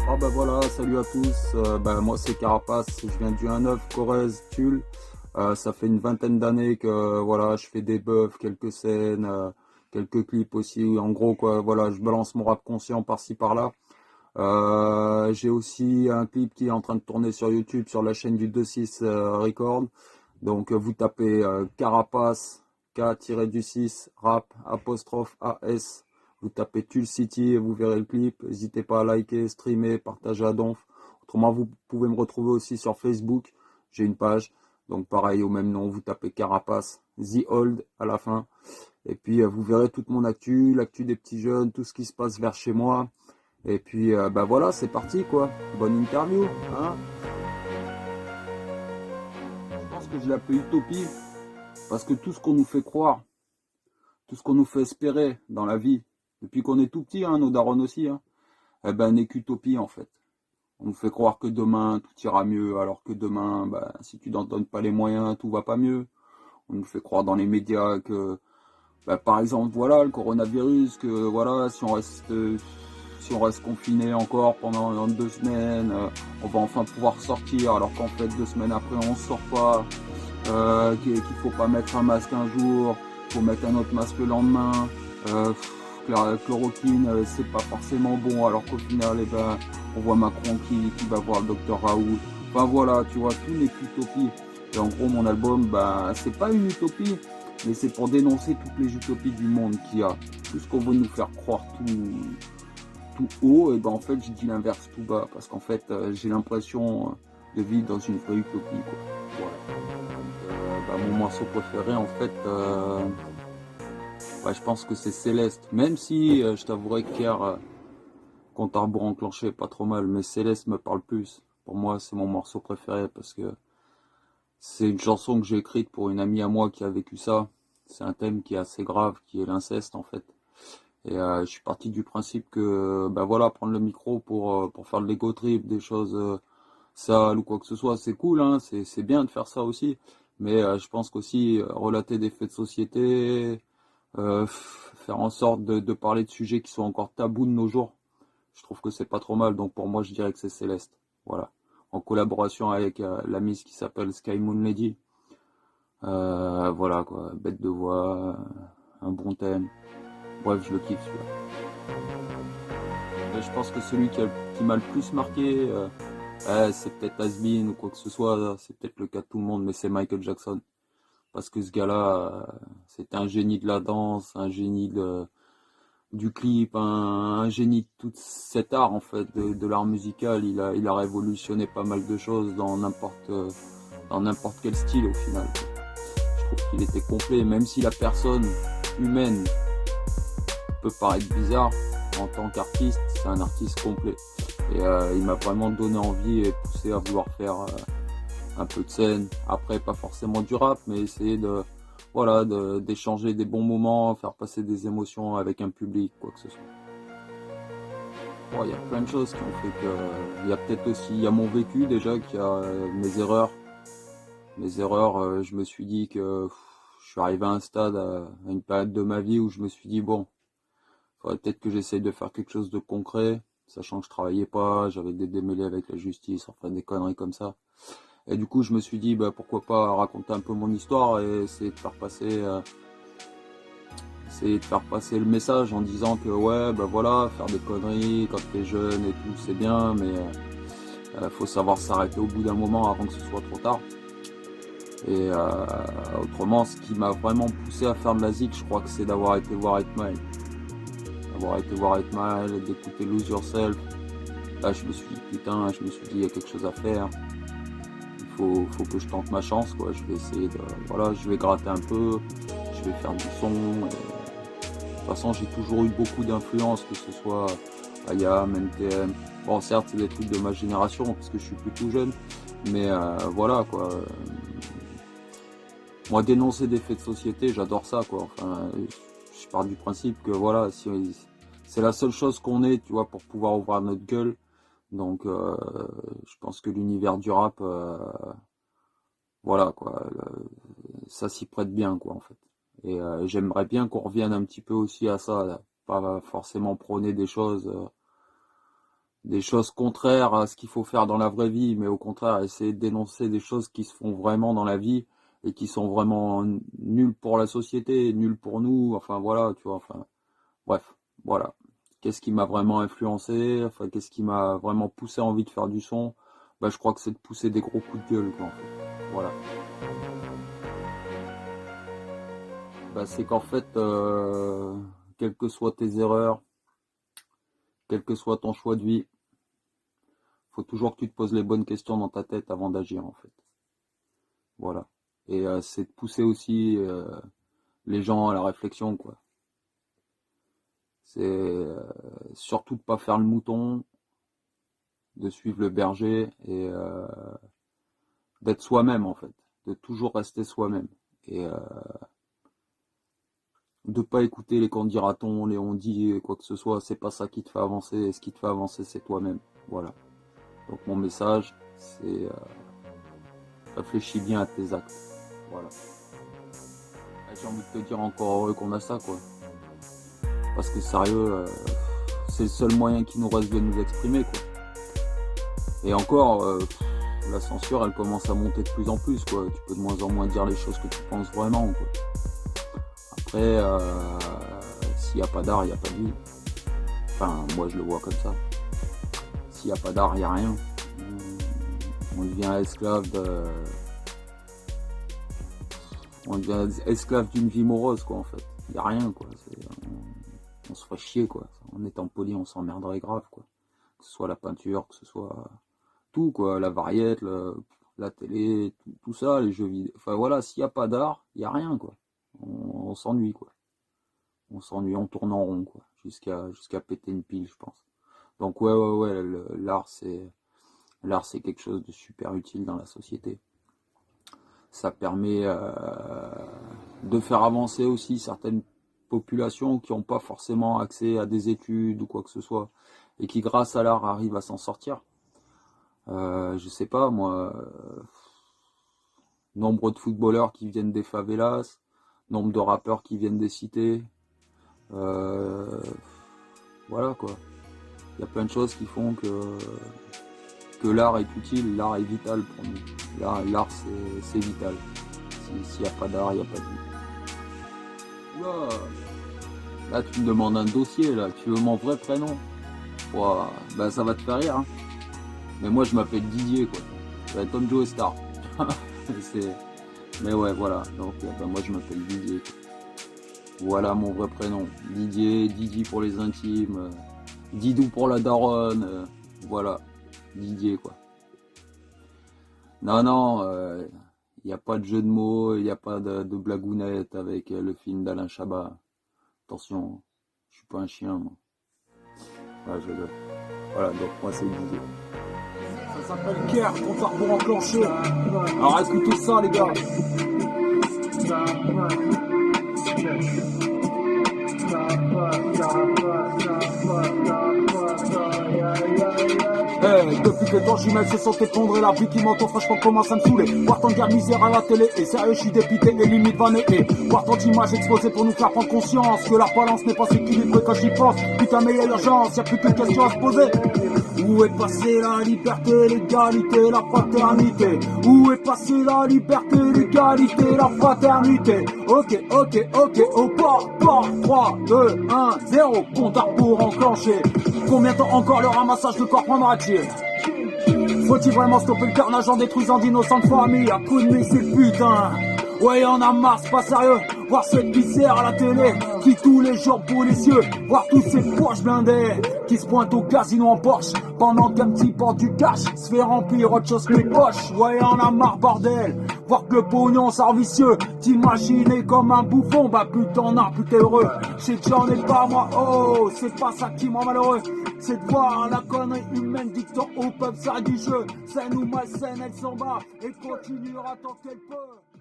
Ah bah voilà, salut à tous. Moi c'est Carapace, je viens du 1-9 Corrèze, Tulle. Ça fait une vingtaine d'années que voilà, je fais des buffs, quelques scènes, quelques clips aussi. En gros quoi, voilà, je balance mon rap conscient par-ci par-là. J'ai aussi un clip qui est en train de tourner sur YouTube sur la chaîne du 26 Record. Donc vous tapez Carapace K-6 rap apostrophe AS. Vous tapez Tulle City et vous verrez le clip. N'hésitez pas à liker, streamer, partager à donf. Autrement, vous pouvez me retrouver aussi sur Facebook. J'ai une page. Donc pareil, au même nom, vous tapez Carapace, The Old à la fin. Et puis vous verrez toute mon actu, l'actu des petits jeunes, tout ce qui se passe vers chez moi. Et puis voilà, c'est parti quoi. Bonne interview, hein. Je pense que je l'appelle utopie parce que tout ce qu'on nous fait croire, tout ce qu'on nous fait espérer dans la vie, depuis qu'on est tout petit, hein, nos darons aussi, hein, eh ben n'est qu'utopie en fait. On nous fait croire que demain tout ira mieux, alors que demain, si tu n'en donnes pas les moyens, tout va pas mieux. On nous fait croire dans les médias que, par exemple, voilà, le coronavirus, que voilà, si on reste confiné encore pendant 2 semaines, on va enfin pouvoir sortir, alors qu'en fait 2 semaines après on sort pas, qu'il faut pas mettre un masque un jour, faut mettre un autre masque le lendemain, que la chloroquine c'est pas forcément bon, alors qu'au final on voit Macron qui va voir le docteur Raoult. Enfin voilà, tu vois, tout n'est qu'utopie. Et en gros mon album, c'est pas une utopie, mais c'est pour dénoncer toutes les utopies du monde qu'il y a. Tout ce qu'on veut nous faire croire tout haut, et en fait je dis l'inverse tout bas, parce qu'en fait j'ai l'impression de vivre dans une vraie utopie quoi. Voilà. Mon morceau préféré en fait, je pense que c'est Céleste. Même si je t'avouerai qu'hier, compte à rebours enclenché, pas trop mal, mais Céleste me parle plus. Pour moi c'est mon morceau préféré parce que c'est une chanson que j'ai écrite pour une amie à moi qui a vécu ça. C'est un thème qui est assez grave, qui est l'inceste en fait. Et je suis parti du principe que, voilà, prendre le micro pour faire de l'ego trip, des choses sales ou quoi que ce soit, c'est cool, hein, c'est bien de faire ça aussi. Mais je pense qu'aussi relater des faits de société, faire en sorte de parler de sujets qui sont encore tabous de nos jours, je trouve que c'est pas trop mal. Donc pour moi, je dirais que c'est Céleste. Voilà. En collaboration avec la Miss qui s'appelle Sky Moon Lady. Voilà quoi, bête de voix, un bon thème. Bref, je le kiffe celui-là. Et je pense que celui qui m'a le plus marqué, c'est peut-être Has-Been ou quoi que ce soit, c'est peut-être le cas de tout le monde, mais c'est Michael Jackson. Parce que ce gars-là, c'était un génie de la danse, un génie du clip, un génie de tout cet art en fait, de l'art musical. Il a révolutionné pas mal de choses dans n'importe quel style au final. Je trouve qu'il était complet, même si la personne humaine peut paraître bizarre, en tant qu'artiste, c'est un artiste complet. Et il m'a vraiment donné envie et poussé à vouloir faire un peu de scène. Après, pas forcément du rap, mais essayer d'échanger des bons moments, faire passer des émotions avec un public, quoi que ce soit. Bon, il y a plein de choses qui ont fait que. Il y a peut-être aussi, il y a mon vécu déjà, qui a mes erreurs. Mes erreurs, je me suis dit que je suis arrivé à un stade, à une période de ma vie où je me suis dit, bon, faudrait peut-être que j'essaye de faire quelque chose de concret, sachant que je travaillais pas, j'avais des démêlés avec la justice, enfin des conneries comme ça. Et du coup, je me suis dit, pourquoi pas raconter un peu mon histoire et essayer de faire passer le message en disant que ouais, voilà, faire des conneries quand t'es jeune et tout, c'est bien, mais faut savoir s'arrêter au bout d'un moment avant que ce soit trop tard. Et autrement, ce qui m'a vraiment poussé à faire de la zik, je crois que c'est d'avoir été voir 8 Mile. Avoir été voir 8 Mile, d'écouter Lose Yourself. Là, je me suis dit, putain, il y a quelque chose à faire. Il faut que je tente ma chance, quoi. Je vais essayer je vais gratter un peu, je vais faire du son. De toute façon, j'ai toujours eu beaucoup d'influence, que ce soit IAM, NTM. Bon, certes, c'est des trucs de ma génération, parce que je suis plus tout jeune. Mais voilà, quoi. Moi, dénoncer des faits de société, j'adore ça, quoi. Enfin, je pars du principe que, voilà, si c'est la seule chose qu'on ait, tu vois, pour pouvoir ouvrir notre gueule. Donc, je pense que l'univers du rap, voilà, quoi, ça s'y prête bien, quoi, en fait. Et j'aimerais bien qu'on revienne un petit peu aussi à ça, là. Pas forcément prôner des choses des choses contraires à ce qu'il faut faire dans la vraie vie, mais au contraire essayer de dénoncer des choses qui se font vraiment dans la vie et qui sont vraiment nulles pour la société, nulles pour nous, enfin voilà, tu vois, enfin bref, voilà. Qu'est-ce qui m'a vraiment influencé, enfin qu'est-ce qui m'a vraiment poussé à envie de faire du son? Bah je crois que c'est de pousser des gros coups de gueule quoi en fait. Voilà. Bah c'est qu'en fait, quelles que soient tes erreurs, quel que soit ton choix de vie, faut toujours que tu te poses les bonnes questions dans ta tête avant d'agir en fait. Voilà. Et c'est de pousser aussi les gens à la réflexion, quoi. C'est surtout de pas faire le mouton, de suivre le berger et d'être soi-même en fait, de toujours rester soi-même et de pas écouter les qu'on dira-t-on, les on dit, quoi que ce soit. C'est pas ça qui te fait avancer. Et ce qui te fait avancer, c'est toi-même. Voilà. Donc mon message, c'est réfléchis bien à tes actes. Voilà. J'ai envie de te dire encore heureux qu'on a ça, quoi. Parce que sérieux, c'est le seul moyen qui nous reste de nous exprimer, quoi. Et encore, la censure, elle commence à monter de plus en plus, quoi. Tu peux de moins en moins dire les choses que tu penses vraiment, quoi. Après, s'il n'y a pas d'art, il n'y a pas de vie. Enfin, moi je le vois comme ça. S'il n'y a pas d'art, il n'y a rien. On devient esclave On devient esclave d'une vie morose, quoi, en fait. Il n'y a rien, quoi. On se ferait chier, quoi. En étant poli, on s'emmerderait grave, quoi. Que ce soit la peinture, que ce soit tout, quoi. La variette, la télé, tout ça, les jeux vidéo. Enfin voilà, s'il n'y a pas d'art, il n'y a rien, quoi. On s'ennuie, quoi. On s'ennuie, on tourne en rond, quoi. Jusqu'à péter une pile, je pense. Donc ouais, l'art, c'est quelque chose de super utile dans la société. Ça permet de faire avancer aussi certaines populations qui n'ont pas forcément accès à des études ou quoi que ce soit, et qui grâce à l'art arrivent à s'en sortir. Je sais pas moi, nombre de footballeurs qui viennent des favelas, nombre de rappeurs qui viennent des cités, voilà quoi. Il y a plein de choses qui font que l'art est utile, l'art est vital pour nous. L'art c'est vital. S'il n'y a pas d'art, il n'y a pas de vie. Oula, là tu me demandes un dossier, là, tu veux mon vrai prénom? Ouah, bah ça va te faire rire, hein. Mais moi je m'appelle Didier, quoi. Ça va être Tom Joe Star. Mais ouais, voilà. Donc bah, moi je m'appelle Didier. Voilà mon vrai prénom. Didier pour les intimes. Didou pour la daronne. Voilà. Didier, quoi. Non, il n'y a pas de jeu de mots, il n'y a pas de blagounette avec le film d'Alain Chabat. Attention, je suis pas un chien, moi. Voilà, donc moi c'est Didier. Ça s'appelle Kerr, compte à rebours enclenché. Alors écoutez ça, les gars. Depuis que temps j'y mets se sont effondrés, la vie qui m'entoure franchement commence à me saouler. Voir tant de guerre misère à la télé, et sérieux je suis dépité et limite vanné. Voir tant d'images exposées pour nous faire prendre conscience que la balance n'est pas équilibrée quand j'y pense. Putain mais y'a urgence, y'a plus qu'une question à se poser. Où est passée la liberté, l'égalité, la fraternité? Où est passée la liberté, l'égalité, la fraternité? Ok, au port, 3, 2, 1, 0, compte à rebours enclenché. Combien de temps encore le ramassage de corps prendra-t-il? Faut-il vraiment stopper le carnage en détruisant d'innocentes familles à coups de missiles, putain? Ouais, y'en a marre, c'est pas sérieux. Voir cette misère à la télé qui tous les jours brûle les cieux. Voir tous ces poches blindés qui se pointent au casino en Porsche pendant qu'un petit porte du cash se fait remplir autre chose que les poches. Ouais, y'en a marre, bordel. Voir que le pognon sort vicieux. T'imaginer comme un bouffon, bah plus t'en as, plus t'es heureux. J'sais que j'en ai pas moi, oh, c'est pas ça qui me rend malheureux. C'est de voir la connerie humaine dictant au peuple ça du jeu. Ça nous malsaine, elle s'en bat et continuera tant qu'elle peut.